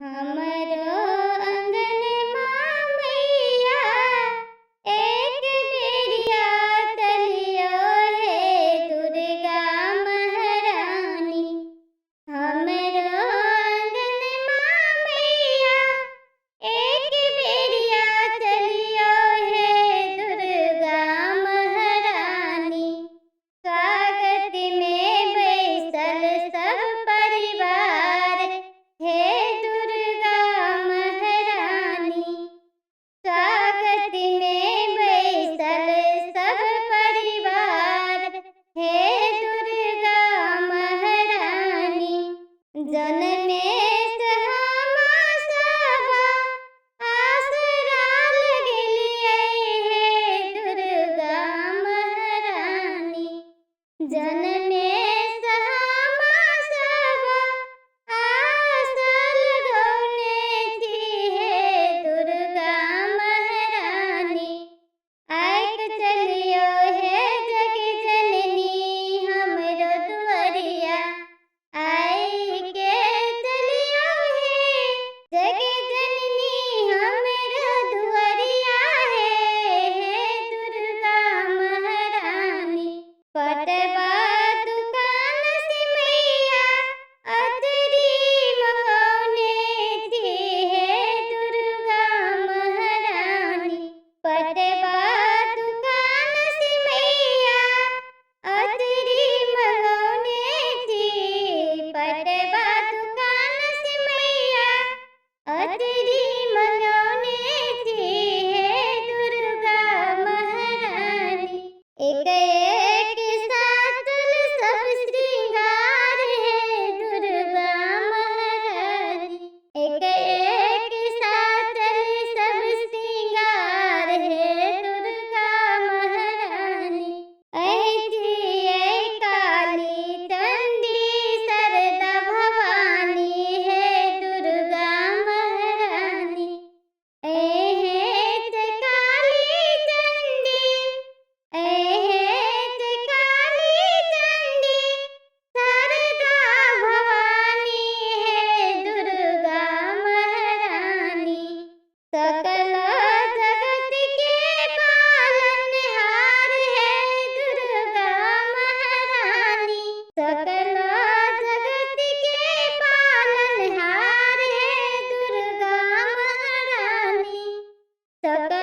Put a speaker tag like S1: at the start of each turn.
S1: हमरो अंगनमा मैया एक बेरिया तलियो हे दुर्गा महारानी। हमरो अंगनमा मैया एक बेरिया तलियो हे दुर्गा महारानी। स्वागत में बैसल सब परिवार हे दुर्गा महारानी। स्वागत में बैसल सब परिवार हे दुर्गा महारानी। जनमेस हमा सभा आसरा लगलियै हे दुर्गा महारानी। जनमेस हमा सभा आस लगौने छी हे दुर्गा महारानी। आइक चलियो हे जग जननी हमरो दुआरिया। आइके चलियो हे जग जननी हमरो दुआरिया हे दुर्गा महारानी। पटवा दुकान से मैया अतरी मंगौने छी हे दुर्गा महारानी। पटवा दुकान से मैया अतरी मंगौने छी। पटवा दुकान से मैया अतरी मंगौने छी हे दुर्गा महारानी। एक एक सातल सब श्रृंगार हे दुर्गा महारानी। एक एक सातल सब श्रृंगार हे दुर्गा महारानी। ऐ काली चंडी सरदा भवानी हे दुर्गा महारानी। काली चंडी काली चंडी सरदा भवानी हे दुर्गा महारानी। सकल जगत के पालनहार हे दुर्गा महारानी। सकल जगत के पालनहार हे दुर्गा महारानी। सकल